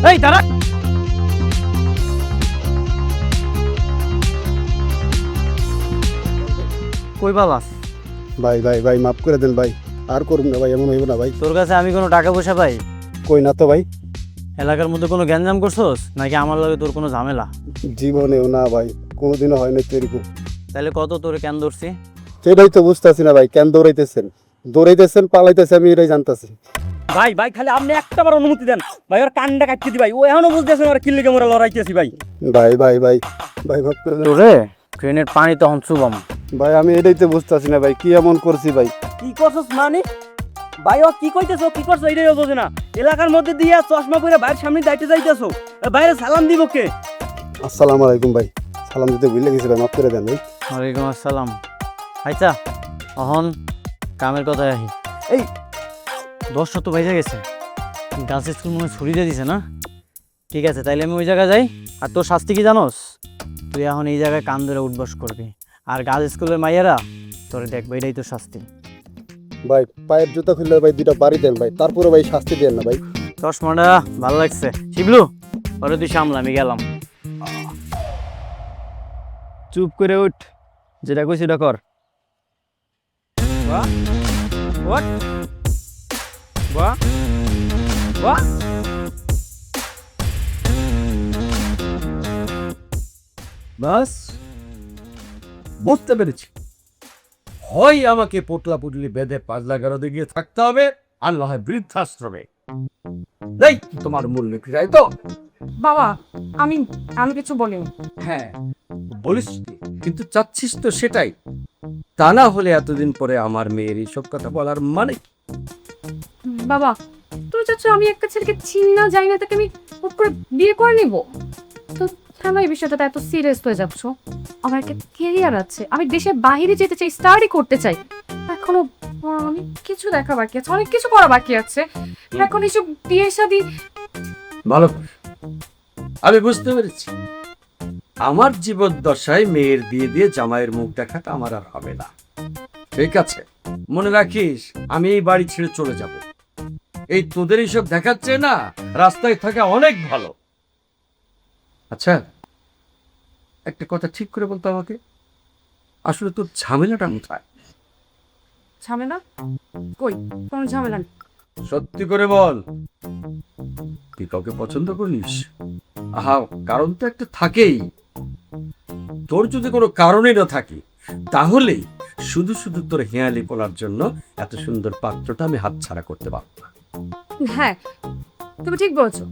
এই দাঁড়া। কই পালাস? ভাই ভাই ভাই মাফ করে দেন ভাই, আর করুন না ভাই, এমন হইব না ভাই। তোর কাছে আমি কোনো টাকা পয়সা পাই? কই না তো ভাই। এলাকার মধ্যে কোনো গ্যাঞ্জাম করছস নাকি আমার লগে তোর কোনো ঝামেলা? জীবনেও না ভাই, কোনোদিনও হয় না এরকম। তাহলে কত তোরে কেন ধরছি? সেটাই তো বুঝতেছি না ভাই, কেন দৌড়াইতেছেন পালাইতেছে, আমি এটাই জানতাছি। ভাই ভাই খালি আপনি একটাবার অনুমতি দেন ভাই, ওর কান্ডা কাটতে দি ভাই, ও এখনো বুঝতেছেন ওর কি লেগে মোরা লড়াইতেছি ভাই। ভাই ভাই ভাই ভাই মাফ করে দেন। তোরে ট্রেনের পানি তখন চুবাম। ভাই আমি এটাই তো বুঝতেছি না ভাই, কি এমন করছি ভাই। কি করছস মানে? ভাই ও কি কইতেছো, কি করছো এটাই বোঝে না। এলাকার মধ্যে দিয়া চশমা পরে বাইরের সামনে যাইতে যাইতেছো, বাইরে সালাম দিব কে? আসসালামু আলাইকুম ভাই, সালাম দিতে ভুলে গেছি ভাই, মাফ করে দেন ভাই। ওয়ালাইকুম আসসালাম। আচ্ছা অহন কামের কথায় আহি। এই 10 তো বাইজা গেছে, গাছ স্কুল মনে ছুরি দিয়ে দিছে না? ঠিক আছে, তাইলে আমি ওই জায়গায় যাই। আর তোর শাস্তি কি জানোস? তুই এখন এই জায়গায় কান ধরে উঠবস করবি, আর গাছ স্কুলের মাইয়েরা তোরে দেখবে, এটাই তোর শাস্তি। ভাই পায়ের জুতা খুললে ভাই দুইটা বাড়ি দেন ভাই, তারপরে ভাই শাস্তি দেন না ভাই। চশমাটা ভালো লাগছে। শিবলু ওরে তুই সামলা, আমি গেলাম। চুপ করে উঠ, যেটা কইছি সেটা কর। বাহ হোয়াট বাহ বাহ। বাস বুঝতে পেরেছি, হয় আমাকে পোটলা পুটলি বেঁধে পাজলা গারদে গিয়ে থাকতে হবে, আর না হয় বৃদ্ধাশ্রমে। এই তোমার মূল বিক্রি তো? বাবা আমি আমি কিছু বলিনি। হ্যাঁ বলিস, কিন্তু চাচ্ছিস তো সেটাই। তা না হলে এতদিন পরে আমার মেয়ের এইসব কথা বলার মানে? বাবা তুমি চাচ্ছ আমি একটা ছেলেকে চিনি না জানি না তাকে আমি হুট করে বিয়ে করে নিব? তো কেন এই বিষয়টা এত সিরিয়াস হয়ে যাচ্ছ? আমার একটা ক্যারিয়ার আছে, আমি দেশের বাইরে যেতে চাই, স্টাডি করতে চাই। এখনো অনেক কিছু দেখা বাকি আছে, অনেক কিছু করা বাকি আছে। এখন এইসব বিয়ে শাদী। ভালো, আমি বুঝতে পেরেছি। আমার জীবদ্দশায় মেয়ের বিয়ে দিয়ে জামাইয়ের মুখ দেখাটা আমার আর হবে না। ঠিক আছে, মনে রাখিস আমি এই বাড়ি ছেড়ে চলে যাব। এই তোদের এইসব দেখাচ্ছে না, রাস্তায় থাকা অনেক ভালো। আচ্ছা একটা কথা ঠিক করে বলতো আমাকে, আসলে তোর ঝামেলাটা কোথায়? ঝামেলা কই? কোনো ঝামেলা নেই। সত্যি করে বল, তুই কাউকে পছন্দ করিস? আহা, কারণ তো একটা থাকেই। তোর যদি কোনো কারণই না থাকে, তাহলে শুধু শুধু তোর হেয়ালি পড়ার জন্য এত সুন্দর পাত্রটা আমি হাতছাড়া করতে পারবো না। হ্যাঁ তুমি ঠিক বলছো,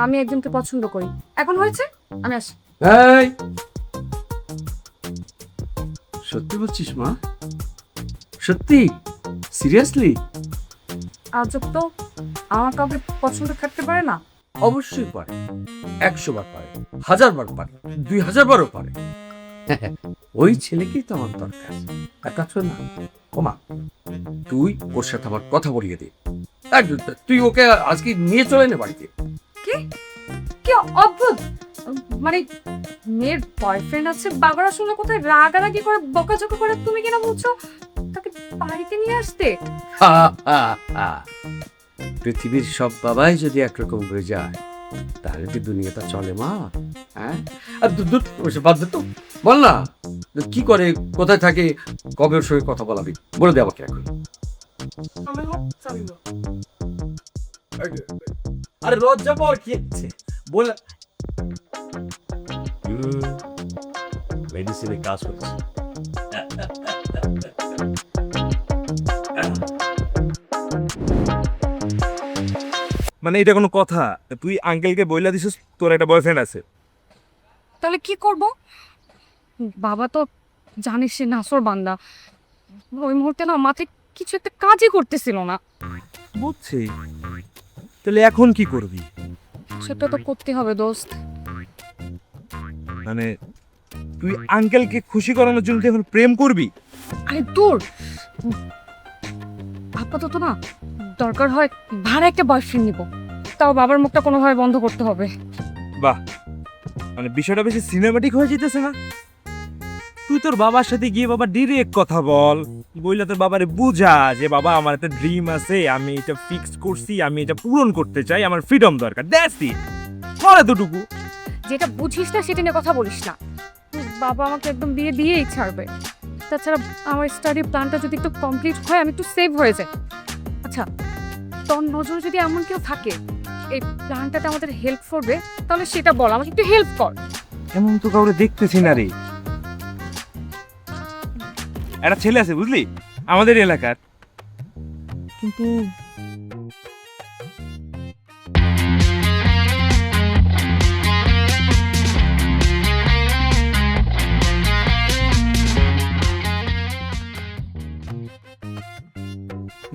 আমি একজনকে পছন্দ করি। এখন হয়েছে, আমি আসি। এই, সত্যি বলছিস মা? সত্যি? সিরিয়াসলি? আজব তো, আমার কাউকে পছন্দ থাকতে পারে না? অবশ্যই পারে, 100 বার পারে, 1000 বার পারে, 2000 বারও পারে। ওই ছেলেকেই তো আমার দরকার। এক কাজ কর না, ওমা তুই ওর সাথে আমার কথা বলিয়ে দে। তুই ওকে আজকে নিয়ে চলে নে বাড়িতে। কি কি অদ্ভুত! মানে মেয়ের বয়ফ্রেন্ড আছে, বাবারা শুনলে কোথায় রাগারাগি করে বকাঝকা করে, তুমি কিনা বলছো তাকে বাড়িতে নিয়ে আসতে? পৃথিবীর সব বাবাই যদি একরকম হয়ে যায়, তাহলে কি দুনিয়াটা চলে মা? হ্যাঁ, আর বাদ দে তো, বল না কি করে, কোথায় থাকে, কবে ওর সঙ্গে কথা বলাবি, বলে দে আমাকে এখন। আরে লজ্জা পাওয়ার কি আছে, বল। মেডিসিনে কাজ করছে। মানে এটা কোনো কথা? তুই আঙ্কেলকে বইলা দিছিস তোর একটা বয়ফ্রেন্ড আছে? তাহলে কি করব? বাবা তো জানিস সে নাসর বান্দা, ওই মুহূর্তে না মাথায় কিছু একটা কাজই করতেছিল না। বুঝছি, তাহলে এখন কি করবি? সেটা তো করতে হবে দোস্ত। মানে তুই আঙ্কেলকে খুশি করানোর জন্য তুই এখন প্রেম করবি? আরে দূর, আপাতত না দরকার হয় ভাড়া একটা বয়ফ্রেন্ড নিব, তাও বাবার মুখটা কোনোভাবে বন্ধ করতে হবে। বাহ, মানে বিষয়টা বেশি সিনেমাটিক হয়ে যেতেছে না? তুই তোর বাবার সাথে গিয়ে বাবা ডিরেক্ট কথা বল, বইলা তোর বাবারে বুঝা যে বাবা আমার একটা ড্রিম আছে, আমি এটা ফিক্স করছি, আমি এটা পূরণ করতে চাই, আমার ফ্রিডম দরকার, দ্যাটস ইট। সর এতটুকু। যেটা বুঝিস না সেটা নিয়ে কথা বলিস না। বাবা আমাকে একদম বিয়ে দিয়েই ছাড়বে। তাছাড়া আমার স্টাডি প্ল্যানটা যদি একটু কমপ্লিট হয় আমি একটু সেভ হয়ে যাই। আচ্ছা, তোর নজরে যদি এমন কেউ থাকে এই প্ল্যানটাতে আমাদের হেল্প করবে তাহলে সেটা বল, আমাকে একটু হেল্প কর। এমন তো কাউরে দেখতেছি না রে। একটা ছেলে আছে বুঝলি আমাদের এলাকার, কিন্তু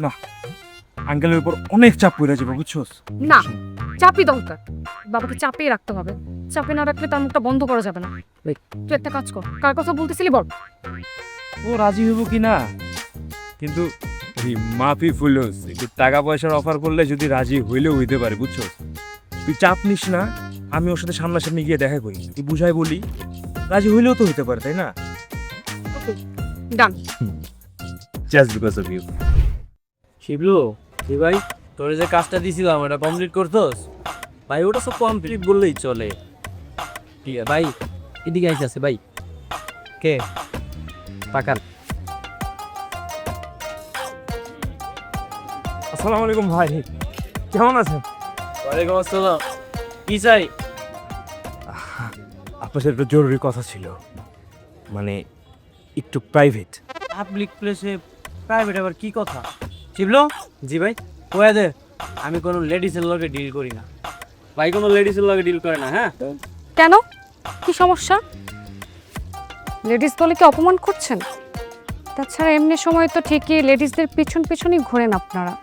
না, আঙ্কেলের উপর অনেক চাপ পড়ে যাবে বুঝছোস। না, চাপই দরকার। বাবাকে চাপিয়ে রাখতে হবে। চাপে না রাখলে তার মুখটা বন্ধ করা যাবে না। তুই একটা কাজ কর, কার কথা বলতেছিলি বল। ও রাজি হইব কি না, কিন্তু এই মাফি ফুলস একটু টাকা পয়সার অফার করলে যদি রাজি হইলেও হইতে পারে বুঝছো। তুই চাপ নিস না, আমি ওর সাথে সামনাসামনি গিয়ে দেখা করি, তুই বুঝাই বলি, রাজি হইলেও তো হইতে পারে তাই না। Done. Just because of you. Shiblu, কি ভাই তোরে যে কাজটা দিছিলাম ওটা কমপ্লিট করছস? ভাই ওটা সব কমপ্লিট বললেই চলে। ঠিক আছে ভাই, এদিকে আইতাছে ভাই। কে? পাকান। আসসালামু আলাইকুম ভাই, কেমন আছেন? ওয়ালাইকুম আসসালাম। কি চাই? আপনার সাথে একটা জরুরি কথা ছিল, মানে একটু প্রাইভেট। পাবলিক প্লেসে প্রাইভেট আবার কি কথা? শিবলু, জি ভাই কয়ে দে আমি কোনো লেডিসের লগে ডিল করি না। ভাই কোনো লেডিসের লগে ডিল করে না। হ্যাঁ কেন, কি সমস্যা? লেডিস বলে কি অপমান করছেন? তাছাড়া এমনি সময় তো ঠিকই লেডিসদের পিছন পিছনই ঘোরেন আপনারা,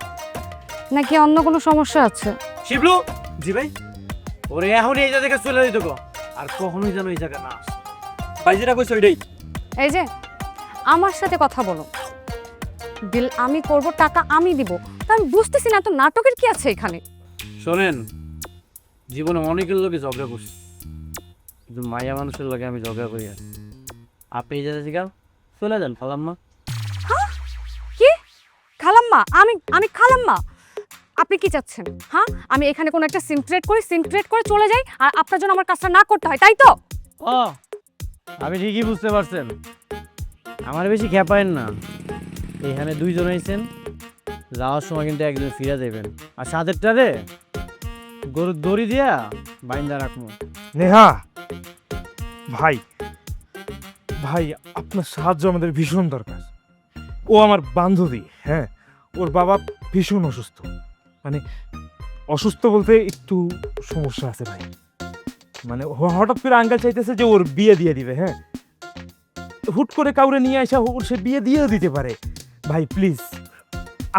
নাকি অন্য কোনো সমস্যা আছে? শিবলু, জি ভাই ওরে এখন এই জায়গা চলে যেত গো, আর কখনোই যেন এই জায়গা না আসে। ভাই যেটা কইছো ওইটাই। এই যে আমার সাথে কথা বলো, বিল আমি করব, টাকা আমি দিব। তা আমি বুঝতেছি না তো নাটকের কি আছে এখানে। শোনেন, জীবনে অনেকের লোকে ঝগড়া করছি, কিন্তু মায়া মানুষের লোকে আমি ঝগড়া করি আর। আপনি এই জায়গা থেকে চলে যান খালাম্মা। কি খালাম্মা? আমি খালাম্মা? আপনি কি চাচ্ছেন? হ্যাঁ, আমি এখানে কোনো একটা সিন ক্রিয়েট করে চলে যাই আর আপনার জন্য আমার কাজটা না করতে হয়, তাই তো? ও আপনি ঠিকই বুঝতে পারছেন, আমার বেশি খেপায়েন না। এখানে দুইজন আইছেন, যাওয়ার সময় কিন্তু একজন ফিরে দেবেন, আর সাদেরটারে গরুর দড়ি দিয়া বাইন্দা রাখবো। নেহা ভাই, ভাই আপনার সাহায্য আমাদের ভীষণ দরকার। ও আমার বান্ধবী, হ্যাঁ, ওর বাবা ভীষণ অসুস্থ, মানে অসুস্থ বলতে একটু সমস্যা আছে ভাই। মানে হঠাৎ করে আঙ্কেল চাইতেছে যে ওর বিয়ে দিয়ে দিবে, হ্যাঁ, হুট করে কাউরে নিয়ে আসা ওর সে বিয়ে দিয়েও দিতে পারে। ভাই প্লিজ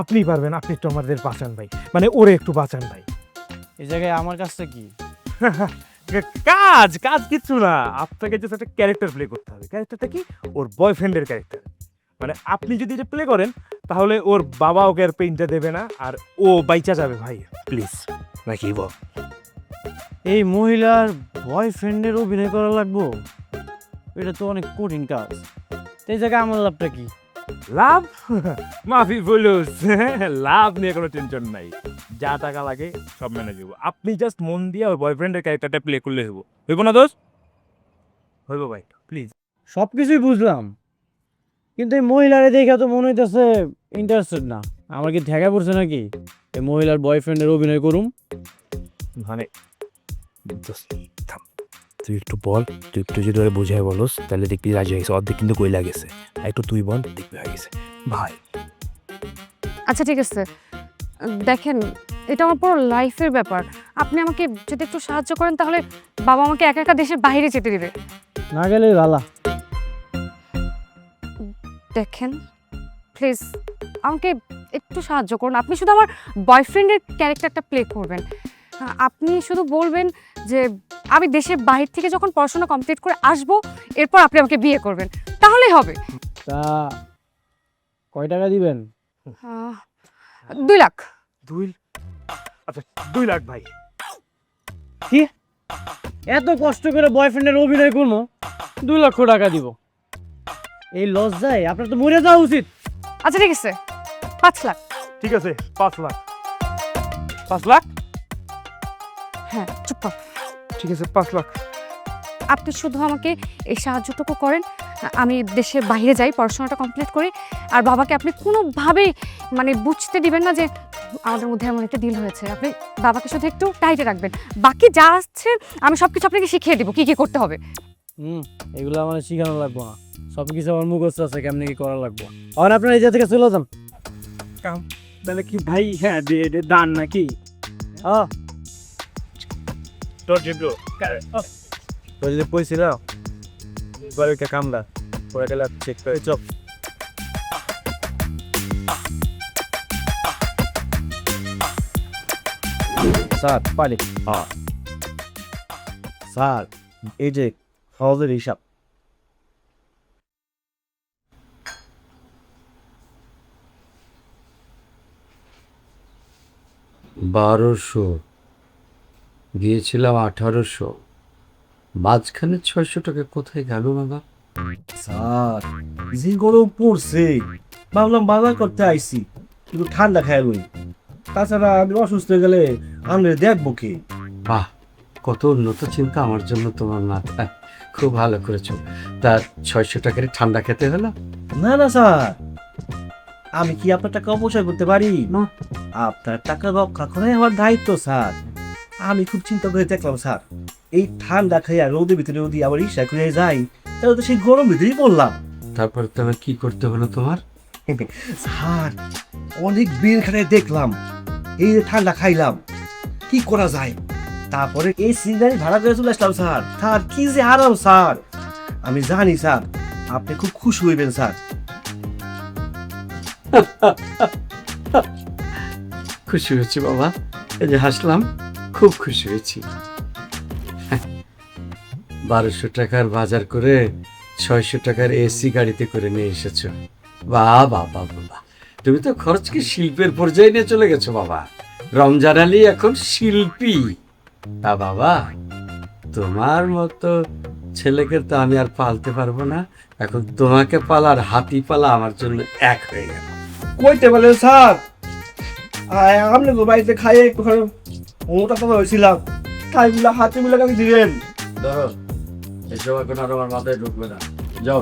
আপনি পারবেন, আপনি একটু আমাদের বাঁচান ভাই, মানে ওরে একটু বাঁচান ভাই। এই জায়গায় আমার কাজটা কি? কাজ কাজ কিচ্ছু না, আপনাকে জাস্ট একটা ক্যারেক্টার প্লে করতে হবে। ক্যারেক্টারটা কি? ওর বয়ফ্রেন্ডের ক্যারেক্টার। মানে আপনি যদি এটা প্লে করেন তাহলে ওর বাবা ওকে আর পেইনটা দেবে না, আর ও বাইচা যাবে ভাই প্লিজ। নাকি বল? এই মহিলার বয়ফ্রেন্ডের অভিনয় করা লাগবো? এটা তো অনেক কঠিন কাজ। তো এই জায়গায় আমার লাভটা কি? লাভ? মাফি বলুস, লাভ নিয়ে কোনো টেনশন নাই, যা টাকা লাগে সব ম্যানেজ হইব। আপনি জাস্ট মন দিয়ে ওর বয়ফ্রেন্ডের ক্যারেক্টারটা প্লে করলে হইব। হইব না দোস্ত? হইব ভাই প্লিজ। সব কিছুই বুঝলাম, কিন্তু এই মহিলারে দেখে তো মনে হইতেছে ইন্টারেস্টেড না। আমার কি ঠেকা পড়ছে নাকি এই মহিলার বয়ফ্রেন্ডের অভিনয় করুম? মানে দোস্ত থাম, তুই একটু বল, তুই একটু যদি ওরা বোঝায় বলস তাহলে দেখবি রাজি হয়েছে। অর্ধেক কিন্তু কইলা গেছে, একটু তুই বল, দেখবি হয়ে গেছে ভাই। আচ্ছা ঠিক আছে, দেখেন এটা আমার পুরো লাইফের ব্যাপার। আপনি আমাকে যদি একটু সাহায্য করেন তাহলে বাবা আমাকে একা একা দেশের বাইরে যেতে দিবে না গেলেই ভালো। দেখেন প্লিজ আমাকে একটু সাহায্য করুন। আপনি শুধু আমার বয়ফ্রেন্ডের ক্যারেক্টারটা প্লে করবেন। আপনি শুধু বলবেন যে আমি দেশের বাইরে থেকে যখন পড়াশোনা কমপ্লিট করে আসবো এরপর আপনি আমাকে বিয়ে করবেন, তাহলেই হবে। তা কয় টাকা দিবেন? 2 লাখ। আচ্ছা 2 লাখ ভাই। কি এত কষ্ট করে বয়ফ্রেন্ডের অভিনয় করবো, 2 লক্ষ টাকা দিব? এই লজ্জায় আপনার তো মরে যাওয়া উচিত। আচ্ছা ঠিক আছে 5 লাখ। ঠিক আছে 5 লাখ। 5 লাখ? হ্যাঁ চুপ কর। ঠিক আছে, 5 লাখ। আপনি শুধু আমাকে এই সাহায্যটুকু করেন, আমি দেশের বাইরে যাই, পড়াশোনাটা কমপ্লিট করি, আর বাবাকে আপনি কোনোভাবেই মানে বুঝতে দিবেন না যে আমাদের মধ্যে এমন একটা ডিল হয়েছে। আপনি বাবাকে শুধু একটু টাইটে রাখবেন, বাকি যা আসছে আমি সব কিছু আপনাকে শিখিয়ে দেবো কী কী করতে হবে। এগুলো আমার শিখানো লাগবো না, সব কিছু আমার মুখস্থ আছে, কেমনি কি করা লাগবো। আর আপনার এই জায়গা থেকে চলে যান। তাহলে কি ভাই? হ্যাঁ, দান নাকি? তোর জিব্রো তো যদি পয়সিল এবার ওইটা কামলা পরে গেলে চেক করে চপ। স্যার পানি। স্যার এই যে হাউজের হিসাব। 1200 গিয়েছিলাম 1800, মাঝখানে 600 টাকা কোথায় গেল বাবা? স্যার যে গরম পড়ছে, ভাবলাম বাজার করতে আইছি, কিন্তু ঠান্ডা খাই লই। তাছাড়া আমি অসুস্থ হয়ে গেলে আমি দেখবো কি? বাহ, কত উন্নত চিন্তা আমার জন্য তোমার মাথায়, খুব ভালো করেছো। তা 600 টাকার ঠান্ডা খেতে হলো? না না স্যার, আমি কি আপনার টাকা অপচয় করতে পারি? না, আপনার টাকা রক্ষা করাই আমার দায়িত্ব স্যার। আমি খুব চিন্তা করে দেখলাম স্যার, এই ঠান্ডা খাইয়া রোদের ভিতরে যদি আবার রিক্সা করে যাই, তাহলে তো সেই গরম ভিতরেই পড়লাম। তারপরে তো আমার কি করতে হলো তোমার? স্যার অনেক বের খাটে দেখলাম, এই যে ঠান্ডা খাইলাম, কি করা যায়? তারপরে এই সিগারি ভাড়া করে চলে আসলাম স্যার। স্যার কি যে আরাম স্যার, আমি জানি স্যার আপনি খুব খুশি হইবেন স্যার। খুশি হয়েছি বাবা, এই যে হাসলাম, খুব খুশি হয়েছি। 1200 টাকার বাজার করে 600 টাকার এসি গাড়িতে করে নিয়ে এসেছো। বাহ বাহ বাহ বাহ, তুমি তো খরচকে শিল্পের পর্যায়ে নিয়ে চলে গেছো বাবা। রমজান আলী এখন শিল্পী। তা বাবা, তোমার মতো ছেলেকে তো আমি আর পালতে পারবো না, এখন তোমাকে পালার হাতি পালা আমার জন্য এক হয়ে গেল। কইতে বলেন স্যার, আপনি বাড়িতে খাইয়ে মোটা কথা হয়েছিলাম, তাই গুলা হাতে গুলা কাকে দিবেন? ধরো, এসব এখন আর আমার মাথায় ঢুকবে না, যাও।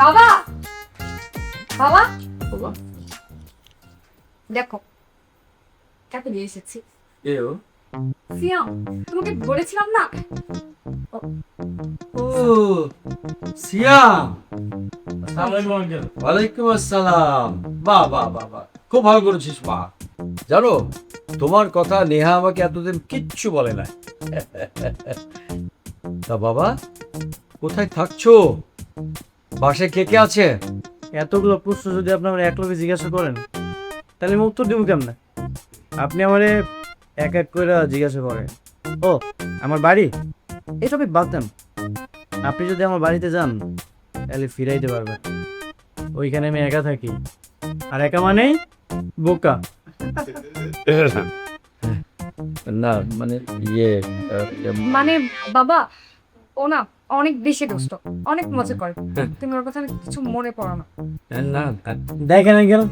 বাবা, বাবা বাবা দেখো কাকে নিয়ে এসেছি। এও সিয়াম, তোমাকে বলেছিলাম না? ও সিয়াম, ওয়ালাইকুম আসসালাম। বাহ বাহ বাহ বাহ, খুব ভালো করেছিস মা। জানো, তোমার কথা নেহা আমাকে এতদিন কিচ্ছু বলে না। তা বাবা, কোথায় থাকছো? বাসায় কে কে আছে? এতগুলো প্রশ্ন যদি আপনি আমার এক লোকে জিজ্ঞাসা করেন, তাহলে আমি উত্তর দেবো কেমন? আপনি আমারে এক এক করে জিজ্ঞাসা করেন। ও আমার বাড়ি, এসব বাদ দেন। আপনি যদি আমার বাড়িতে যান তাহলে ফিরাইতে পারবেন। ওইখানে আমি একা থাকি, আর একা মানেই বোকা। না মানে ইয়ে মানে বাবা, ও না অনেক বেশি দুষ্ট, অনেক মজা করে, তুমি ওর কথা কিছু মনে পড়ো না। না দেখেন গেল,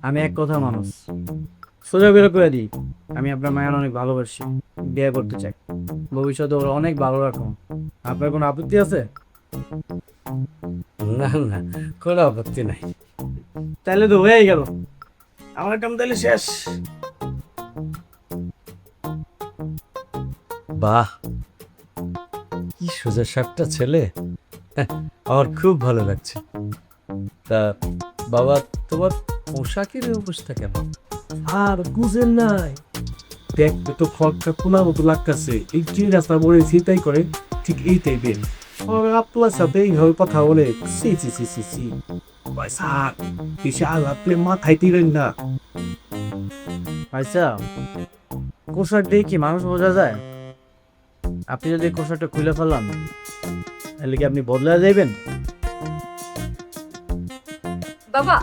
আমি এক কথা মানুষ, সোজা করে করে দিই, আমি আপনার মায়ের অনেক ভালোবাসি, বিয়ে করতে চাই, ভবিষ্যতে ওরা অনেক ভালো রাখুন। আপনার কোনো আপত্তি আছে? না না, কোনো আপত্তি নাই। তাহলে তো হয়েই গেল, আমার কাম তাহলে শেষ। বাহ, কি সোজা সাপটা ছেলে, আমার খুব ভালো লাগছে। তা বাবা, তোমার পোশাকের অবস্থা কেমন? আর বুঝেন নাই, দেখতে তো ফলটা কোনার মতো লাগতেছে, এই যে রাস্তা বলে সেটাই করে, ঠিক এই টাইপের। আপনার সাথে এইভাবে কথা বলে সি সি সি সি সি ভাই স্যার, বিশাল আপনি মাথায় দিলেন না। আচ্ছা, পোশাক দিয়ে কি মানুষ বোঝা যায়? আপনি যদি পোশাকটা খুলে ফেলান তাহলে কি আপনি বদলা যাইবেন? বাবা,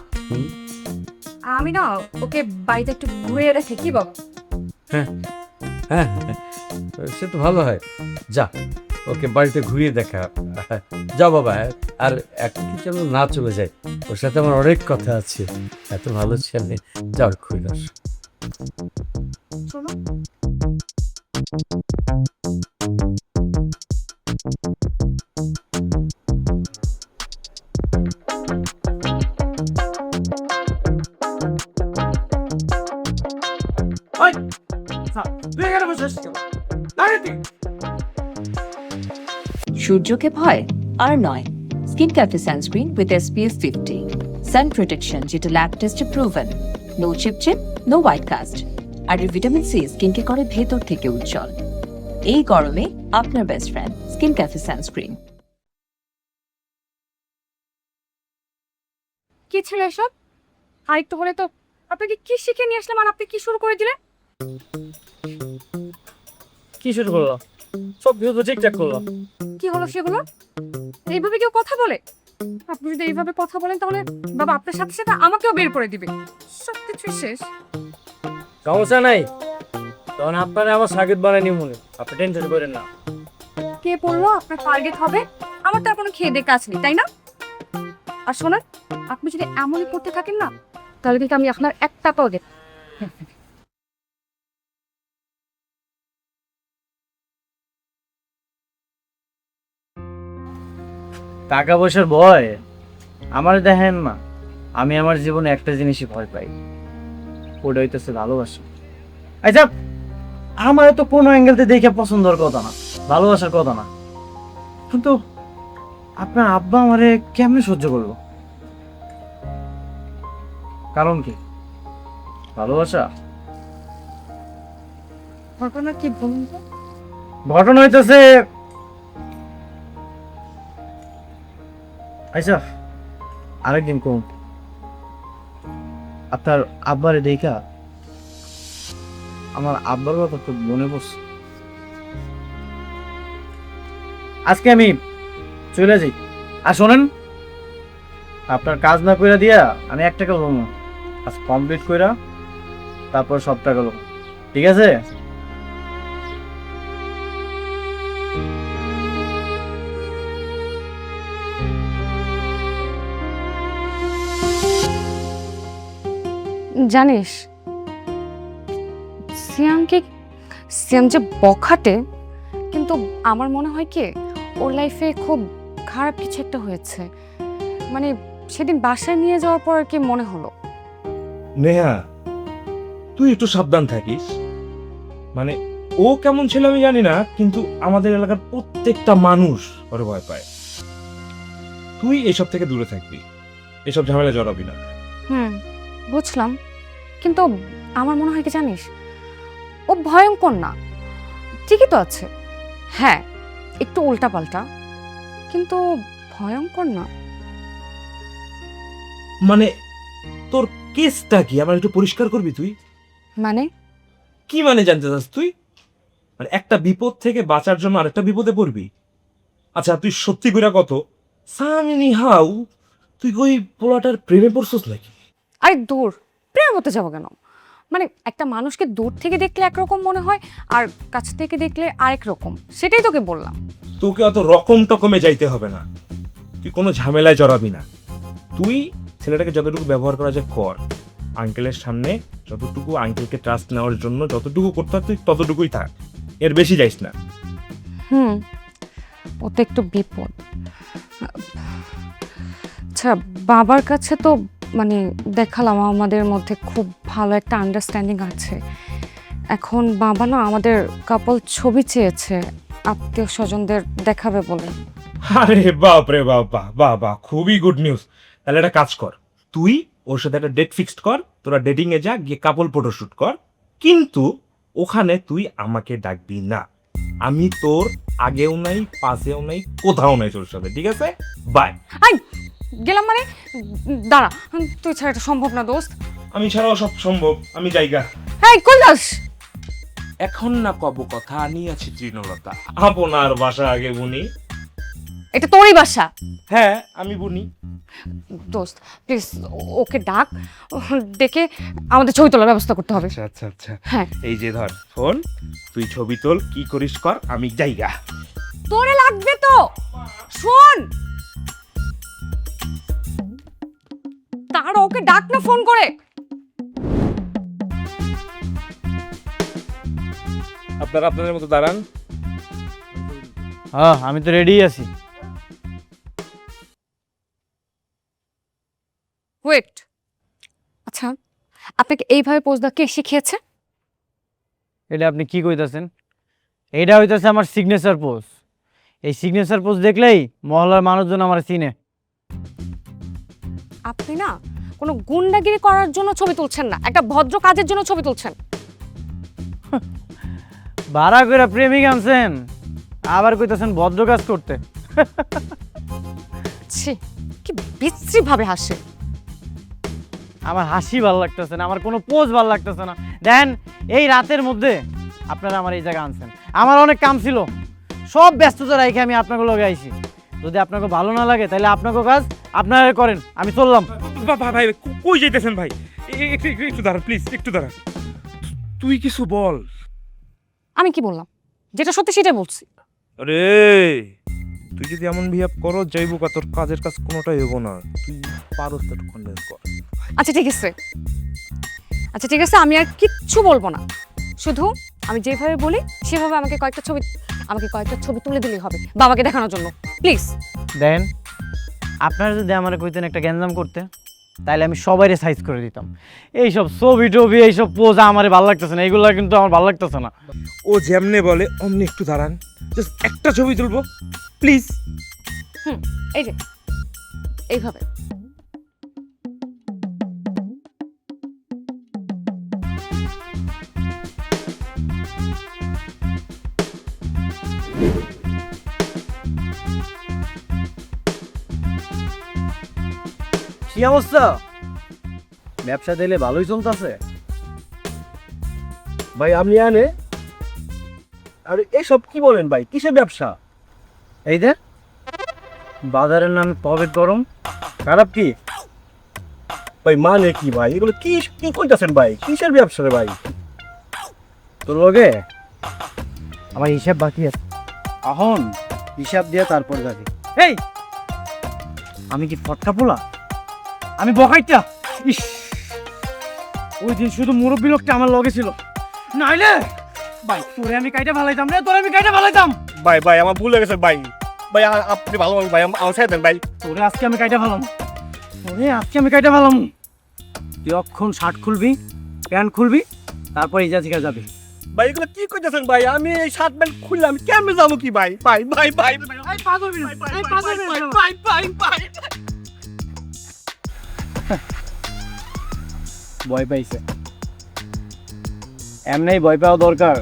আমি না ওকে বাড়িতে একটু ঘুরে রেখে, কি বাবা? হ্যাঁ হ্যাঁ, সে তো ভালো হয়, যা ওকে বাড়িতে ঘুরিয়ে দেখা। যাও বাবা, আর এখন কি যেন না চলে যায়, ওর সাথে আমার অনেক কথা আছে, এত ভালো ছেলে, যাও ঘুরে আসো। শোনো, ওই তুই এখানে বসে আছিস কেন? দাঁড়িয়ে তুই। সূর্যকে ভয় আর নয়, skin cafe sunscreen with SPF 50, sun protection যেটা ল্যাব টেস্টে প্রুভেন, নো চিপ নো হোয়াইট কাস্ট, আর এর ভিটামিন সি স্কিনকে করে ভেতর থেকে উজ্জ্বল। এই গরমে আপনার best friend skin cafe sunscreen. কি ছিল এসব? আরেকটু হলে তো আপনাকে কি শিখে নিয়ে আসলাম আর আপনি কি শুরু করে দিলেন? কি শুরু করলো? সব কিছু তো ঠিকঠাক করলো। কি হলো সেগুলো? এইভাবে কেউ কথা বলে? আপনি যদি এইভাবে কথা বলেন তাহলে বাবা আপনার সাথে সাথে আমাকেও বের করে দিবে। সবকিছু শেষ। সমস্যা নাই, তখন আপনারা আমার সাকিব বানায়নি মনে, আপনি টেনশন করেন না। কে বললো আপনার টার্গেট হবে? আমার তো আর কোনো খেয়ে দিয়ে কাজ নেই, তাই না? আর শোনেন, আপনি যদি এমনই করতে থাকেন না তাহলে কিন্তু আমি আপনার এক টাকাও দেব। টাকা পয়সার ভয় আমার দেখেন না, আমি আমার জীবনে একটা জিনিসই ভয় পাই, ওটা হইতেছে ভালোবাসা। আচ্ছা, আমার তো কোনো অ্যাঙ্গেলতে দেখে পছন্দের কথা না, ভালোবাসার কথা না, কিন্তু আপনার আব্বা আমারে কেমনে সহ্য করলো? কারণ কি? ভালোবাসা? ঘটনা কি বলুন তো? ঘটনা হইতেছে, আচ্ছা আরেকদিন কোন আপনার আব্বারে দেখা আমার আব্বার কথা খুব মনে পড়ছে। আজকে আমি চলে যাই। আর শোনেন, আপনার কাজ না কইরা দিয়া আমি 1 টাকা লম, কাজ কমপ্লিট কইরা তারপর সব টাকা লম, ঠিক আছে? জানিস সিয়াম যে বখাটে, কিন্তু আমার মনে হয় কি ওর লাইফে খুব খারাপ কিছু একটা হয়েছে। মানে সেদিন বাসায় নিয়ে যাওয়ার পর আর কি মনে হলো। নেহা, তুই একটু সাবধান থাকিস। মানে ও কেমন ছিল আমি জানি না, কিন্তু আমাদের এলাকার প্রত্যেকটা মানুষ ওরে ভয় পায়। তুই এসব থেকে দূরে থাকবি, এসব ঝামেলা জড়াবি না। বুঝলাম, কিন্তু আমার মনে হয় কি জানিস, ও ভয়ঙ্কর না, ঠিকই তো আছে, হ্যাঁ একটু উল্টাপাল্টা, কিন্তু ভয়ঙ্কর না। মানে তোর কেসটা কি আমার একটু পরিষ্কার করবি তুই? মানে কি মানে জানতে চাস তুই? মানে একটা বিপদ থেকে বাঁচার জন্য আরেকটা বিপদে পড়বি? আচ্ছা তুই সত্যি কইরা কত, সামিনি হাউ তুই ওই পোলাটার প্রেমে পড়ছস নাকি? আরে দূর, প্রেম হতে যাবো কেন? মানে একটা মানুষকে দূর থেকে দেখলে একরকম মনে হয় আর কাছ থেকে দেখলে আরেক রকম, সেটাই তোকে বললাম। তোকে অত রকম টকমে যাইতে হবে না, তুই কোনো ঝামেলায় জড়াবি না। তুই ছেলেটাকে যতটুকু ব্যবহার করা যায় কর, আঙ্কেলের সামনে যতটুকু আঙ্কেলকে ট্রাস্ট নেওয়ার জন্য যতটুকু করতে হয় তুই ততটুকুই থাক, এর বেশি যাইস না। ও তো একটু বিপদ। আচ্ছা, বাবার কাছে তো মানে দেখালাম আমাদের মধ্যে খুব ভালো একটা আন্ডারস্ট্যান্ডিং আছে। এখন বাবা না আমাদের কাপল ছবি চেয়েছে আত্মীয় স্বজনদের দেখাবে বলে। আরে বাপ রে বাবা, বাবা খুবই গুড নিউজ। তাহলে একটা কাজ কর, তুই ওর সাথে একটা ডেট ফিক্সড কর, তোরা ডেটিং এ যা, গিয়ে কাপল ফটোশুট কর, কিন্তু ওখানে তুই আমাকে ডাকবি না। আমি তোর আগেও নাই পাশেও নাই কোথাও নাই তোর সাথে, ঠিক আছে? বাই। আই গেলাম মানে, দাঁড়া, তুই ছাড়া এটা সম্ভব না দোস্ত। আমি ছাড়াও সব সম্ভব, আমি জায়গা। এই কই যাস? এখন না কব কথা আনিয়াছি তৃণলতা, আপনার বাসা আগে বুনি। এটা তোরই বাসা? হ্যাঁ আমি বুনি। দোস্ত প্লিজ ওকে ডাক, ডেকে আমাদের ছবি তোলার ব্যবস্থা করতে হবে। আচ্ছা আচ্ছা আচ্ছা, হ্যাঁ এই যে ধর ফোন, তুই ছবি তোল, কি করিস কর, আমি জায়গা। তোরে লাগবে তো, শোন তার ওকে ডাক না ফোন করে। আপনারা আপনাদের মতো দাঁড়ান। হ্যাঁ আমি তো রেডি আছি। ওয়েট, আচ্ছা আপনাকে এইভাবে পোজ দেওয়া কে শিখিয়েছে? এটা আপনি কি কইতাছেন? এইটা হইতাছে আমার সিগনেচার পোজ। এই সিগনেচার পোজ দেখলেই মহল্লার মানুষজন আমার চিনে। আপনি না কোনো গুন্ডাগিরি করার জন্য ছবি তুলছেন না, একটা ভদ্র কাজের জন্য ছবি তুলছেন। ভাড়া করে প্রেমিক আনছেন, আবার কইতাছেন ভদ্র কাজ করতে। ছি, কি বিশ্রী ভাবে হাসে। আমার হাসি ভালো লাগতেছে না, আমার কোনো পোজ ভালো লাগতেছে না। দেন এই রাতের মধ্যে আপনারা আমার এই জায়গা আনছেন, আমার অনেক কাম ছিল, সব ব্যস্ততা রেখে আমি আপনাকে লগে আইছি। যদি আপনাকে ভালো না লাগে তাহলে আপনাকে কাজ আপনারা করেন, আমি চললাম। ভাই কই যাইতেছেন ভাই? একটু দাঁড়ান প্লিজ, একটু দাঁড়ান। তুই কিছু বল। আমি কি বললাম? যেটা সত্যি সেটাই বলছি। আরে তুই যদি এমন বিহেভ করো যাইবো কা, তোর কাজের কাজ কোনোটাই হবো না। তুই পারস তো কনভিন্স কর। আচ্ছা ঠিক আছে, আচ্ছা ঠিক আছে, আমি আর কিচ্ছু বলবো না। শুধু আমি যেভাবে বলি সেভাবে আমাকে কয়েকটা ছবি তুলে দিলেই হবে বাবাকে দেখানোর জন্য, প্লিজ। দেন আপনারা যদি আমার কইতেন একটা গ্যাঞ্জাম করতে, তাহলে আমি সবাইরে সাইজ করে দিতাম। এইসব ছবি টবি, এইসব পোজ আমার ভালো লাগতেছে না, এইগুলো কিন্তু আমার ভালো লাগতেছে না। ও যেমনে বলে অমনি একটু দাঁড়ান, জাস্ট একটা ছবি তুলবো প্লিজ। এই যে এইভাবে। কি অবস্থা? ব্যবসা দিলে ভালোই চলতেছে ভাই আপনি আনে আর এসব কি বলেন ভাই, কিসের ব্যবসা? এই যে বাজারের নামে পকেট গরম, খারাপ কি? ভাই মানে কি ভাই, এগুলো কি কি কইতাছেন ভাই, কিসের ব্যবসা রে ভাই? তোর লগে আমার হিসাব বাকি আছে, এখন হিসাব দিয়ে তারপর যাবি। এই আমি কি ফটকা পোলা? আমি বকাইটা? ইস, ওই দিন শুধু মুরব্বী লোকটা আমার লগে ছিল, নাইলে ভাই তোরে আমি কাইটা ভালাইতাম রে, তোরে আমি কাইটা ভালাইতাম। ভাই ভাই আমার ভুল হয়ে গেছে ভাই, ভাই আপনি ভালো মানুষ ভাই, আমার ছেড়ে দেন ভাই। তোরে আজকে আমি কাইটা ভালাম, তোরে আজকে আমি কাইটা ভালাম। তুই অক্ষণ শার্ট খুলবি, প্যান্ট খুলবি, তারপর এই জায়গা যাবি। ভাই এগুলো কি কইতাছেন ভাই, আমি এই শার্ট প্যান্ট খুললে আমি কেমনে যাবো কি ভাই? ভাই ভাই ভাই ভাই ভাই ভাই ভাই ভয় পাইছে, এমনি ভয় পাওয়া দরকার।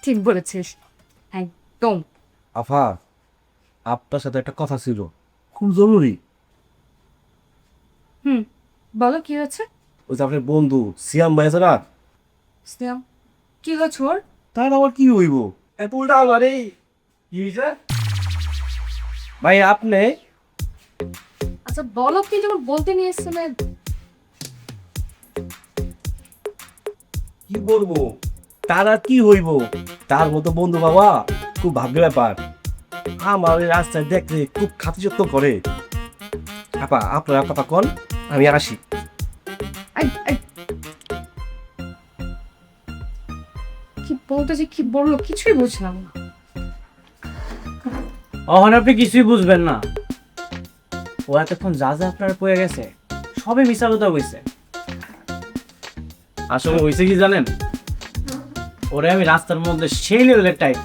ঠিক বলেছিস, একদম। আফা, আপনার সাথে একটা কথা ছিল, খুব জরুরি। বলো কি হয়েছে? ওই যে আপনার বন্ধু সিয়াম ভাই আছে না, সিয়াম কি হয়েছে ওর? তার আবার কি হইব? এত উল্টা আবার এই কি হয়েছে ভাই? আপনি আচ্ছা বলো কি যখন বলতে নিয়ে এসেছিলেন। কি বলবো, তার আর কি হইব? তার মতো বন্ধু বাবা খুব ভাগ্যের ব্যাপার। আমার ওই রাস্তায় দেখলে খুব খাতিরযত্ন করে। আপা আপনার কথা কন, আমি আসি। কি বলতে যে কি বললো কিছুই বুঝলাম না। অহন আপনি কিছুই বুঝবেন না, ও এতক্ষণ যা যা আপনারা পড়ে গেছে সবে মিশা কথা হয়েছে। আসলে হয়েছে কি জানেন, ওরে আমি রাস্তার মধ্যে সেই লেভেলের টাইপ।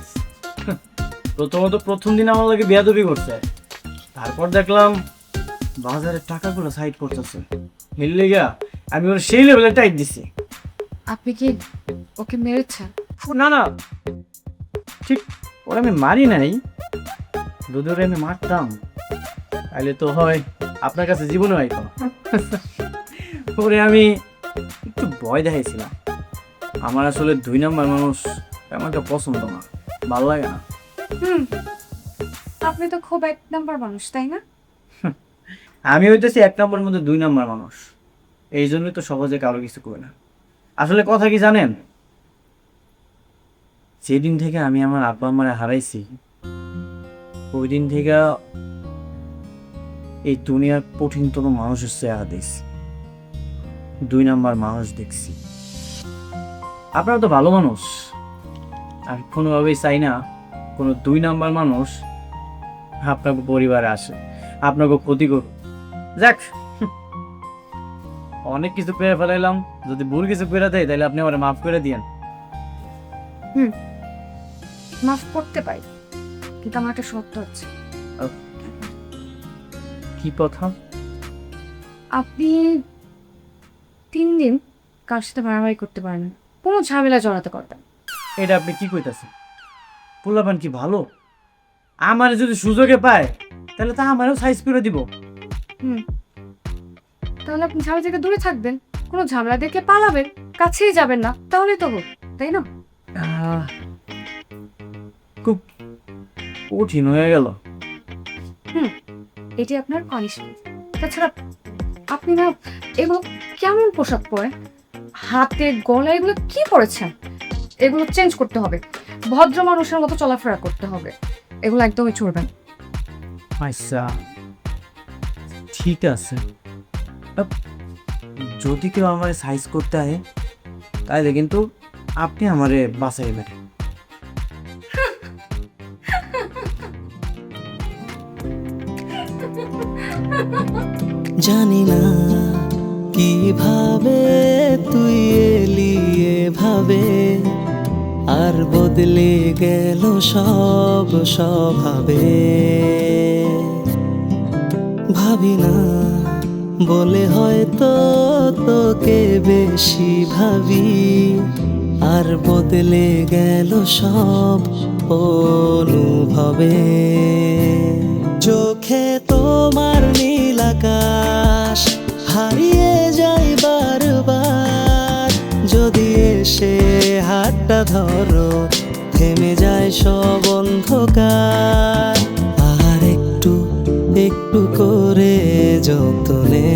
প্রথমত প্রথম দিন আমার লাগে বেয়াদবি করছে, তারপর দেখলাম বাজারে টাকাগুলো সাইড করতেছে, মিললে গিয়া আমি ওর সেই লেভেলের টাইট দিছি। আপনি কি ওকে মেরেছেন? না না, ঠিক ওরে আমি মারি নাই, যদি ওরে আমি মারতাম তাহলে তো হয় আপনার কাছে জীবনে হয়তো। ওরে আমি একটু ভয় দেখাইছিলাম, আমার আসলে 2 নম্বর মানুষ আমাকে পছন্দ না, ভালো লাগে না। আপনি তো খুব 1 নাম্বার মানুষ, তাই না? আমি হইতেছি 1 নম্বরের মধ্যে 2 নম্বর মানুষ, এই জন্যই তো সহজে কারো কিছু করি না। আসলে কথা কি জানেন, যেদিন থেকে আমি আমার আব্বা আম্মারে হারাইছি, ওই দিন থেকে এই দুনিয়ার কঠিনতম মানুষের চেহারা দেখছি, 2 নম্বর মানুষ দেখছি। আপনারা তো ভালো মানুষ, আমি কোনোভাবেই চাই না কোনো 2 নম্বর মানুষ আপনাকে পরিবারে আসে, আপনাকে ক্ষতি করুক। যাক, অনেক কিছু করে ফেলাইলাম, যদি ভুল কিছু করে দেয় তাহলে আপনি আমার মাফ করে দিয়েন। মাফ করতে পারি, কিন্তু আমার একটা শর্ত আছে। কি কথা? আপনি 3 দিন কার সাথে মারামারি করতে পারেন না, কোনো ঝামেলা জড়াতে করবেন। এটা আপনি কি কইতাছেন? পোলাপান কি ভালো? আমার যদি সুযোগে পায় তাহলে তা আমারও সাইজ করে দিব। তাহলে আপনি ঝামেলা থেকে দূরে থাকবেন, কোনো ঝামেলা দেখে পালাবেন, কাছেই যাবেন না, তাহলেই তো হোক, তাই না? খুব কঠিন হয়ে গেল। এটি আপনার পানিশমেন্ট। তাছাড়া আপনি না এগুলো কেমন পোশাক পরেন, হাতে গলায় এগুলো কি পরেছেন? এগুলো চেঞ্জ করতে হবে, ভদ্র মানুষের মতো চলাফেরা করতে হবে, এগুলো একদমই চলবেন। আচ্ছা ঠিক আছে, যদি কেউ আমার সাইজ করতে হয় তাহলে কিন্তু আপনি আমারে বাসায় মেরে। জানি না কিভাবে তুই এলি এভাবে, আর বদলে গেল সব স্বভাবে। ভাবি না বলে হয়তো তোকে বেশি ভাবি, আর বদলে গেল সব অনুভবে। চোখে তোমার নীল আকাশ হারিয়ে যাই বারবার, যদি এসে হাতটা ধরো থেমে যায় সব অন্ধকার। আর একটু একটু করে যতনে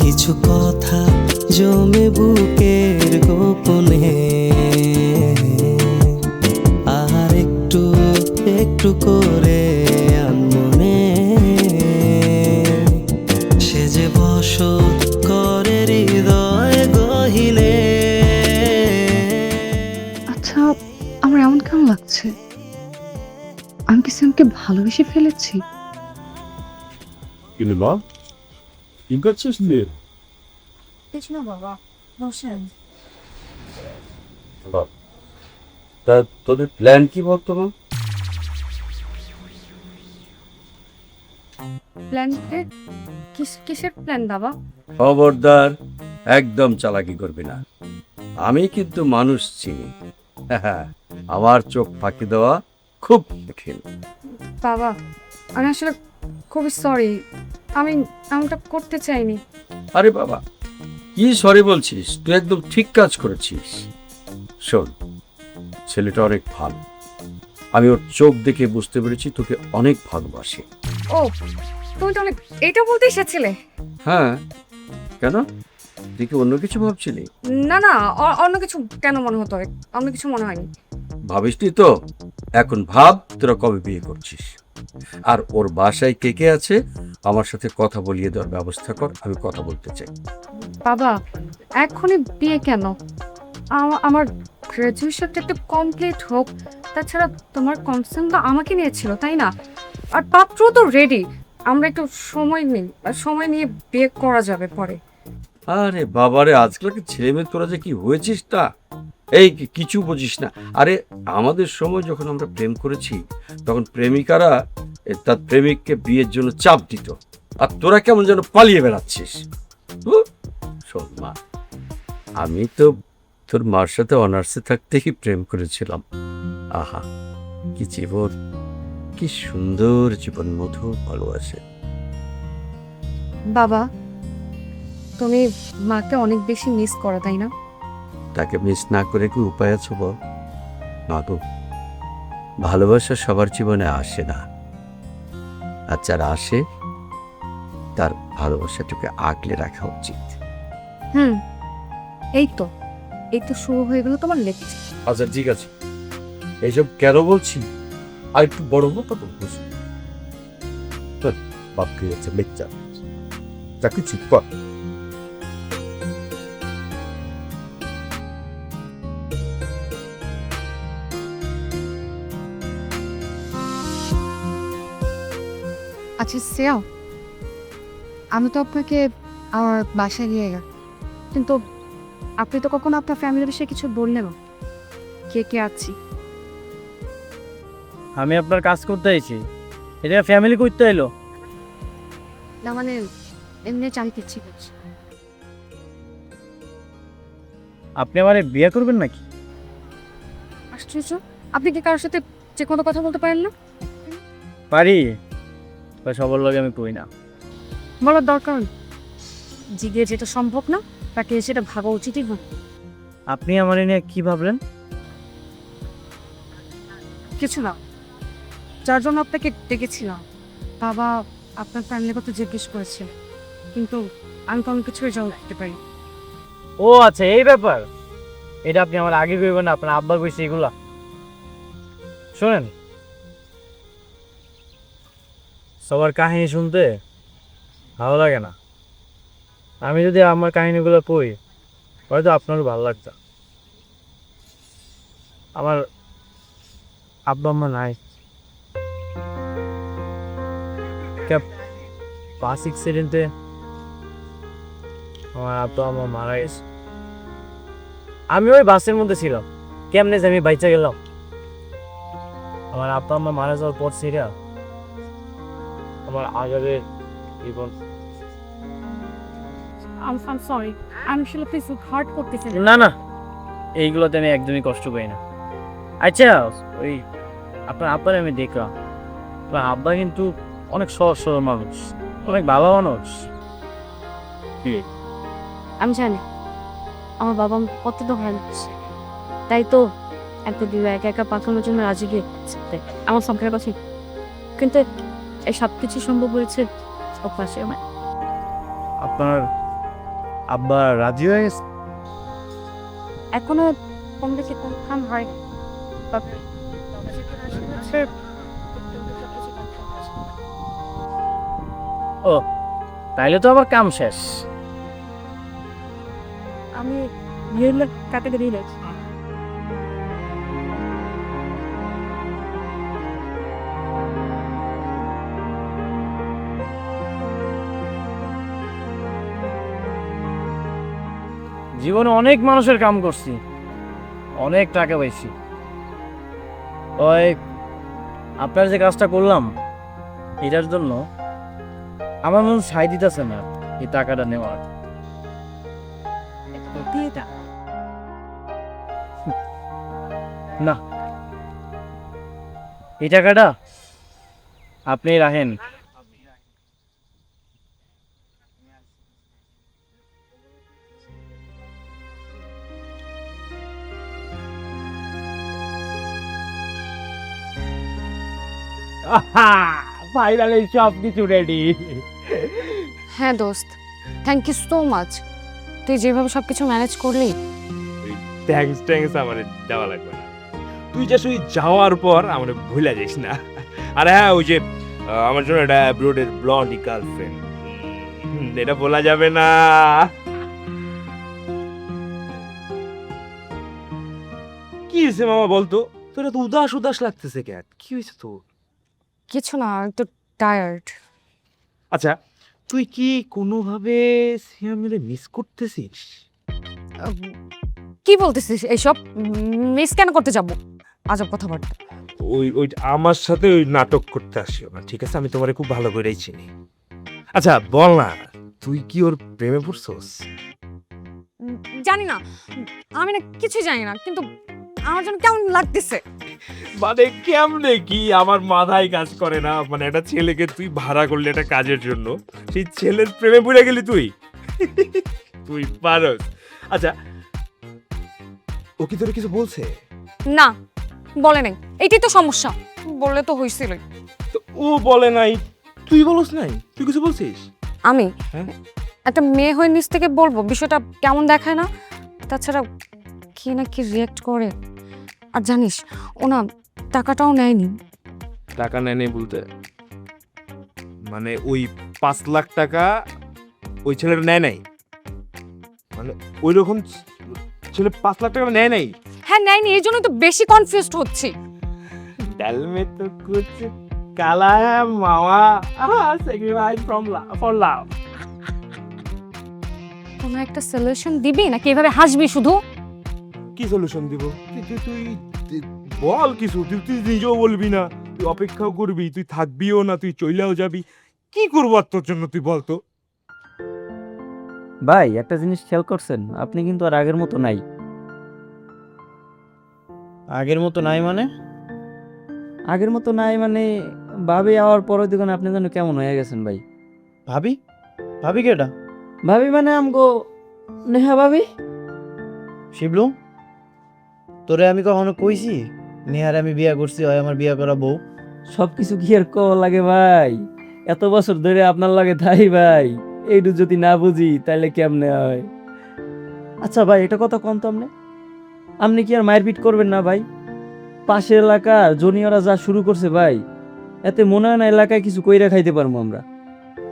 কিছু কথা জমে বুকের গোপনে, আর একটু একটু করে আনমনে সে যে বসত করে হৃদয় গহিনে। আচ্ছা, আমার এমন কেমন লাগছে? আমি কি স্যামকে ভালোবেসে ফেলেছি? কিন্তু মা, কি করছিস তুই? কিছু না বাবা, বসেন। তা তোদের প্ল্যান কি বর্তমান? প্ল্যান? কিসের প্ল্যান বাবা? খবরদার, একদম চালাকি করবি না। আমি কিন্তু মানুষ চিনি, আমার চোখ ফাঁকি দেওয়া খুব কঠিন। বাবা, আমি আসলে খুবই সরি, আমি এমনটা করতে চাইনি। আরে বাবা, কি সরি বলছিস? তুই একদম ঠিক কাজ করেছিস। শোন, ছেলেটা অনেক ভালো, আমি ওর চোখ দেখে বুঝতে পেরেছি তোকে অনেক ভালোবাসে। ও, তুমি তো অনেক এটা বলতে এসেছিলে? হ্যাঁ, কেন? তুই কি অন্য কিছু ভাবছিলি? না না, অন্য কিছু কেন মনে হতো? অন্য কিছু মনে হয়নি। ভাবিসনি তো? এখন ভাব তোরা কবে বিয়ে করছিস, আর ওর বাসায় কে কে আছে আমার সাথে কথা বলিয়ে দেওয়ার ব্যবস্থা কর, আমি কথা বলতে চাই। বাবা, এখনই বিয়ে কেন? আমার গ্রাজুয়েশনটা একটু কমপ্লিট হোক, তাছাড়া তোমার কনসার্ন তো আমাকে নিয়েছিল, তাই না? আর পাত্র তো রেডি, আমরা একটু সময় নিয়ে বিয়ে করা যাবে পরে। আরে বাবারে, আজকালকে ছেলে মেয়ে তোরা যে কি হয়েছিস তা এই কিছু বুঝিস না। আরে আমাদের সময় যখন আমরা প্রেম করেছি তখন প্রেমিকারা তার প্রেমিককে বিয়ের জন্য চাপ দিত, আর তোরা কেমন যেন পালিয়ে বেড়াচ্ছিস। শোন মা, আমি তো তোর মার সাথে অনার্সে থাকতেই প্রেম করেছিলাম। আহা, কি জীবন, কি সুন্দর জীবন, মধুর ভালোবাসে। বাবা, তুমি মাকে অনেক বেশি মিস করো, তাই না? তাকে মিস না করে কি উপায় আছে বল? না তো, ভালোবাসা সবার জীবনে আসে না, আর যারা আসে তার ভালোবাসাটাকে আগলে রাখা উচিত। এই তো শুরু হয়ে গেল তোমার লেকচার। আচ্ছা ঠিক আছে, এইসব কেন বলছি আর একটু বড় মতো বলছি। বাপকে যাচ্ছে লেকচার, চাকরি ঠিক কর। আচ্ছা শ্রেয়া, আমি তো আপনাকে আমার বাসায় নিয়ে গেলাম, কিন্তু আপনি তো কখনো আপনার ফ্যামিলির বিষয়ে কিছু বললেন না। কে কে আছি? আমি আপনার কাজ করতে আইছি, এটা ফ্যামিলি করতে এলো। না মানে এমনি জানতে ইচ্ছে করছে। আপনি আমার বিয়ে করবেন নাকি? আশ্চর্য, আপনি কি কারোর সাথে যে কোনো কথা বলতে পারেন না? পারি, সবার লগে আমি কই না। বলার দরকার নেই, জিগিয়ে যেটা সম্ভব না তাকে সেটা ভাবা উচিতই হয়। আপনি আমার নিয়ে কি ভাবলেন? কিছু না, যার জন্য আপনাকে ডেকেছিলাম বাবা আপনার ফ্যামিলির কথা জিজ্ঞেস করেছে, কিন্তু আমি কোনো কিছুই জবাব দিতে পারি। ও আচ্ছা, এই ব্যাপার। এটা আপনি আমার আগে কইবেন না, আপনার আব্বা কইছে এগুলা। শোনেন, সবার কাহিনী শুনতে ভালো লাগে না। আমি যদি আমার কাহিনীগুলো কই হয়তো আপনারও ভালো লাগতো। আমার আব্বা আম্মা নাই, বাস অ্যাক্সিডেন্টে আমার আব্বা আম্মা মারা গেছে। আমি ওই বাসের মধ্যে ছিলাম, কেমনে যে আমি বাইচা গেলাম। আমার আব্বা আম্মা মারা যাওয়ার পর ছিল আমার আগের জীবন। I'm sorry, I'm actually please hard করতেছি না না, এইগুলোতে আমি একদমই কষ্ট পাই না। আচ্ছা, ওই আপনার আব্বার আমি দেখলাম, আপনার আব্বা কিন্তু অনেক সহজ সরল মানুষ, অনেক ভালো মানুষ। আমি জানি আমার বাবা আমাকে কতটা ভালোবাসে, তাই তো একটা দিবা একা একা পাঠানোর জন্য রাজি গিয়েছে আমার সংখ্যার কথা। কিন্তু এই সব কিছু সম্ভব হয়েছে অভ্যাসে আমার। আপনার আব্বা রাজি হয়ে গেছে? এখনো কম বেশি কনফার্ম হয়, তবে ও, তাইলে তো আবার কাম শেষ। আমি বিয়ের কাকে দিয়ে দিয়েছি। জীবনে অনেক মানুষের কাম করছি, অনেক টাকা পাইছি। ওই আপনার যে কাজটা করলাম এটার জন্য আমার মন সাই দিতেছে না এই টাকাটা নেওয়ার। না, এই টাকাটা আপনি রাখেন। ফাইনালি সব কিছু রেডি। হ্যাঁ দোস্ত, থ্যাংক ইউ সো মাচ। তুই যেভাবে সব কিছু ম্যানেজ করলি। থ্যাঙ্কস আমার দেওয়া লাগবে না, তুই যে তুই যাওয়ার পর আমার ভুলে যাইস না। আর হ্যাঁ, ওই যে আমার জন্য একটা ব্রোডের ব্লন্ডি গার্লফ্রেন্ড, এটা বলা যাবে না। কি হয়েছে মামা বলতো, তোর এত উদাস উদাস লাগতেছে কেন? কি হয়েছে তোর? কিছু না, একটু টায়ার্ড। আচ্ছা, তুই কি কোনোভাবে সিয়ামরে মিস করতেছিস? কি বলতেছিস এইসব? মিস কেন করতে যাবো? আজব কথাবার্তা। ওই আমার সাথে ওই নাটক করতে আসিও না, ঠিক আছে? আমি তোমারে খুব ভালো করেই চিনি। আচ্ছা বল না, তুই কি ওর প্রেমে পড়ছস? জানি না, আমি না কিছুই জানি না, কিন্তু আমার জন্য কেমন লাগতেছে। মানে কেমনে কি আমার মাথায় কাজ করে না। মানে একটা ছেলেকে তুই ভাড়া করলি একটা কাজের জন্য, সেই ছেলের প্রেমে পড়ে গেলি তুই? তুই পারস। আচ্ছা, ও কি তোর কিছু বলছে? না, বলে নাই, এইটাই তো সমস্যা। বললে তো হইছিল। তো ও বলে নাই, তুই বলস নাই, তুই কিছু বলছিস? আমি হ্যাঁ? একটা মেয়ে হয়ে নিজ থেকে বলবো বিষয়টা কেমন দেখায় না? তাছাড়া কি না কি রিয়াক্ট করে। আর জানিস, ও না টাকাটাও নেয়নি। টাকা নেই বলতে মানে ওই 5 লাখ টাকা ওই ছেলের নেয় নাই? মানে ওই রকম ছেলে 5 লাখ টাকা নেয় নাই? হ্যাঁ নেয়নি, এই জন্য তো বেশি কনফিউজড হচ্ছি। ডাল মে তো কুছ কালা হ্যায় মামা, সেক্রিফাইস ফর লাভ। কোনো একটা সলিউশন দিবি নাকি এভাবে হাসবি শুধু? কি সলিউশন দিব? তুই বল কিছু, তুই নিজেও বলবি না, তুই অপেক্ষাও করবি, তুই থাকবিও না, তুই চইলাও যাবি। কি করবো আর তোর জন্য তুই বলতো? ভাই একটা জিনিস খেয়াল করছেন, আপনি কিন্তু আর আগের মতো নাই। আগের মতো নাই মানে? আগের মতো নাই মানে ভাবি আওয়ার পরের দিকে আপনি যেন কেমন হয়ে গেছেন ভাই। ভাবি? ভাবি কেটা? ভাবি মানে আমগো নেহা ভাবি। শিবলু, তোরে আমি কখনো কইছি নেহার আমি বিয়া করছি, হয় আমার বিয়া করা বউ? সব কিছু কি আর কওয়া লাগে ভাই? এত বছর ধরে আপনার লাগে থাই ভাই, এইটু যদি না বুঝি তাইলে কেমনে হয়? আচ্ছা ভাই, এটা কথা কম তো আপনি কি আর মায়ের পিট করবেন না ভাই? পাশের এলাকার জুনিয়ররা যা শুরু করছে ভাই, এতে মনে হয় না এলাকায় কিছু কইরা খাইতে পারবো আমরা।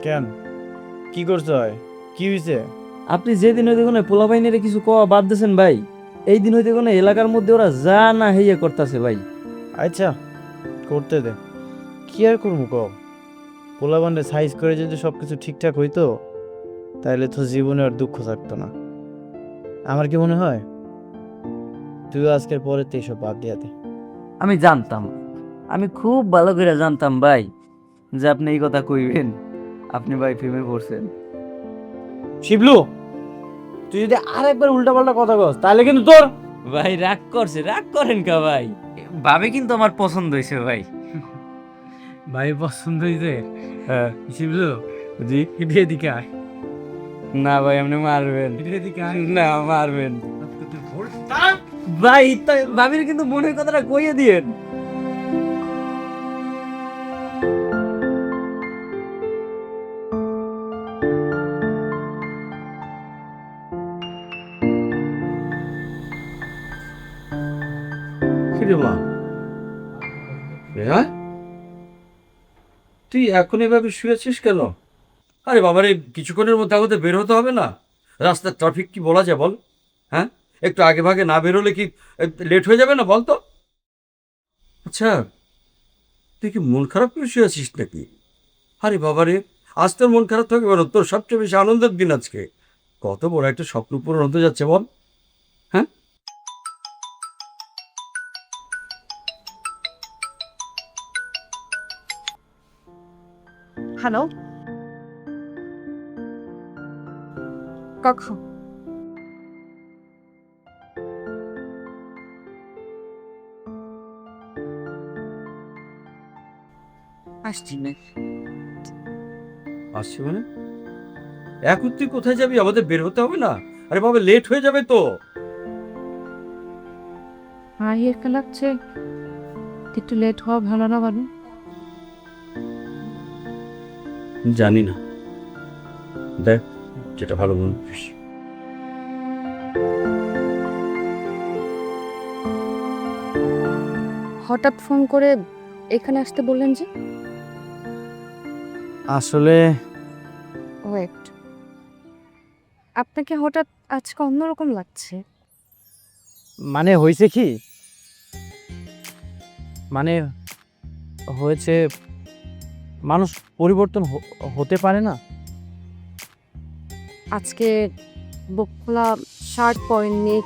কেন, কি করতে হয়, কি হয়েছে? আপনি যেদিন হইতে কোনো পোলা বাইনের কিছু কওয়া বাদ দিয়েছেন ভাই, এই দিন হইতে কোনো এলাকার মধ্যে ওরা যা না হইয়া করতেছে ভাই। আচ্ছা করতে দে, কি আর করবো ক? পোলা বান্ডে সাইজ করে যদি সবকিছু ঠিকঠাক হইতো তাহলে তো জীবনে আর দুঃখ থাকতো না। আমার কি মনে হয় তুইও আজকের পরে তো এসব বাদ দিয়া দে। আমি জানতাম, আমি খুব ভালো করে জানতাম ভাই যে আপনি এই কথা কইবেন। আপনি ভাই প্রেমে পড়ছেন। শিবলু, তুই যদি আরেকবার উল্টাপাল্টা কথা কস তাহলে কিন্তু তোর। ভাই রাগ করছে, রাগ করেন কা ভাই? ভাবে কিন্তু আমার পছন্দ হয়েছে ভাই। ভাই পছন্দ হয়েছে? হ্যাঁ। শিবলু জি, বিয়ে দিকে আয়। না ভাই আপনি মারবেন। না মারবেন ভাই, ভাবির কিন্তু মনের কথাটা কইয়ে দিয়েন। কিরে মা, হ্যাঁ তুই এখন এভাবে শুয়েছিস কেন? আরে বাবারে, কিছুক্ষণের মধ্যে আমাদের বের হতে হবে না? রাস্তার ট্রাফিক কি বলা যায় বল? হ্যাঁ, একটু আগে ভাগে না বেরোলে কি লেট হয়ে যাবে না বল তো? আচ্ছা, তুই কি মন খারাপ করে শুয়ে আছিস নাকি? আরে বাবারে, আজ তোর মন খারাপ থাকবে কেন? তোর সবচেয়ে বেশি আনন্দের দিন আজকে। কত বড় একটা স্বপ্ন পূরণ হতে যাচ্ছে বল। হ্যাঁ, হ্যালো, কখন? আসছি না। আসছি মানে? এখন তুই কোথায় যাবি? আমাদের বের হতে হবে না? আরে বাবা, লেট হয়ে যাবে তো। একটা লাগছে, একটু লেট হওয়া ভালো না বানু? জানি না, দেখ যেটা ভালো মনে করিস। হঠাৎ ফোন করে এখানে আসতে বললেন যে? আসলে ওয়েট, আপনাকে হঠাৎ আজকে অন্যরকম লাগছে। মানে হয়েছে কি, মানে হয়েছে মানুষ পরিবর্তন হতে পারে না। আজকে বুক খোলা শার্ট পরেননি,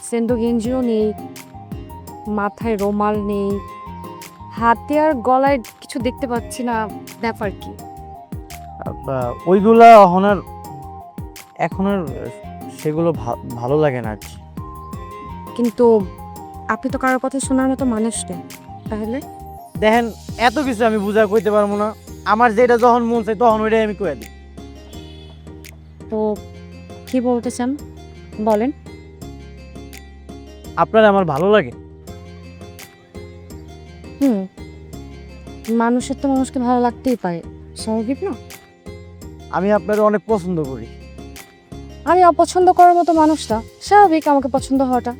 সেন্ডো গেঞ্জিও নেই, মাথায় রুমাল নেই, হাতে আর গলায় কিছু দেখতে পাচ্ছি না, ব্যাপার কি? ওইগুলা এখন আর সেগুলো ভালো লাগে না আর কি। কিন্তু আপনি তো কারোর কথা শোনার মতো মানুষ নেই, তাহলে? দেখেন, এত কিছু আমি বুঝা কইতে পারবো না। আমার যেটা যখন মন চাই তখন ওইটাই আমি কয়ে দিই। তো কি বলতে চান বলেন। আপনার আমার ভালো লাগে। মানুষের তো মানুষকে ভালো লাগতেই পারে, স্বাভাবিক না? আমি আপনার অনেক পছন্দ করি। আমি অপছন্দ করার মতো মানুষটা, স্বাভাবিক আমাকে পছন্দ হওয়াটা।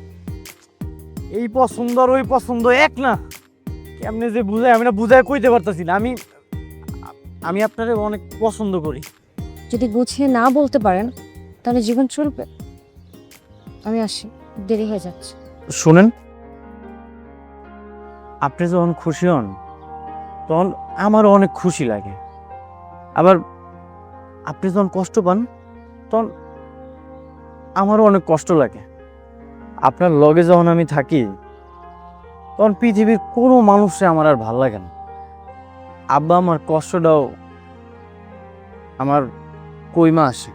এই পছন্দ আর ওই পছন্দ এক না, কেমনে যে বুঝাই আমি না বুঝাই কইতে পারতাছি না। আমি আপনারে অনেক পছন্দ করি। যদি গুছিয়ে না বলতে পারেন তাহলে জীবন চলবে। আমি আসি, দেরি হয়ে যাচ্ছে। শুনেন, আপনি যখন খুশি হন তখন আমারও অনেক খুশি লাগে। আবার আপনি যখন কষ্ট পান তখন আমারও অনেক কষ্ট লাগে। আপনার লগে যখন আমি থাকি তখন পৃথিবীর কোনো মানুষে আমার আর ভাল লাগে না। আব্বা আমার কষ্টটাও আমার কইমা আসে।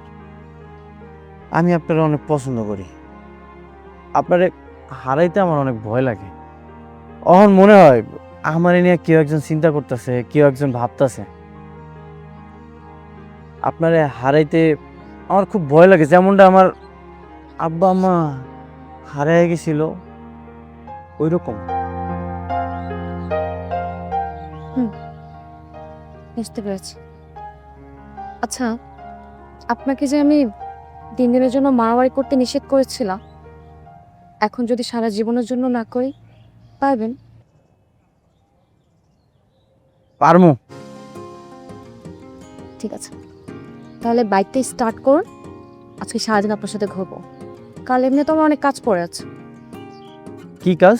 আমি আপনারা অনেক পছন্দ করি, আপনারে হারাইতে আমার অনেক ভয় লাগে। অহন মনে হয় আমার নিয়ে কেউ একজন চিন্তা করতেছে, কেউ একজন ভাবতেছে। আপনারে হারাইতে আমার খুব ভয় লাগে, যেমনটা আমার আব্বা আম্মা হারাই গেছিল ওই রকম। বুঝতে পেরেছি। আচ্ছা, আপনাকে যে আমি 3 দিনের জন্য মারামারি করতে নিষেধ করেছিলাম, এখন যদি সারা জীবনের জন্য না করি, পারবেন? পারমু। ঠিক আছে, তাহলে বাইকটা স্টার্ট করুন। আজকে সারাদিন আপনার সাথে ঘুরবো। কাল এমনি তো আমার অনেক কাজ পড়ে আছে। কি কাজ?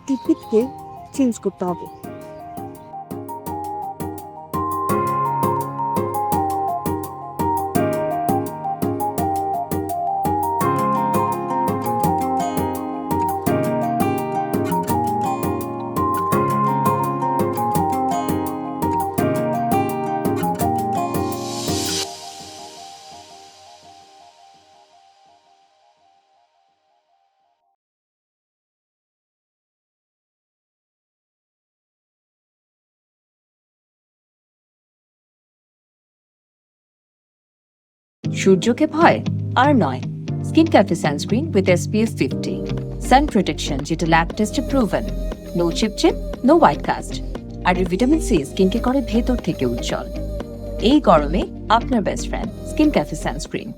টিকিটকে চেঞ্জ করতে হবে। সূর্যকে ভয় আর নয়, skin cafe sunscreen with SPF 50 sun protection যেটা ল্যাব টেস্টে প্রুভেন, নো চিপচিপ, নো হোয়াইট কাস্ট, আর এর ভিটামিন সি স্কিনকে করে ভেতর থেকে উজ্জ্বল। এই গরমে আপনার best friend skin cafe sunscreen.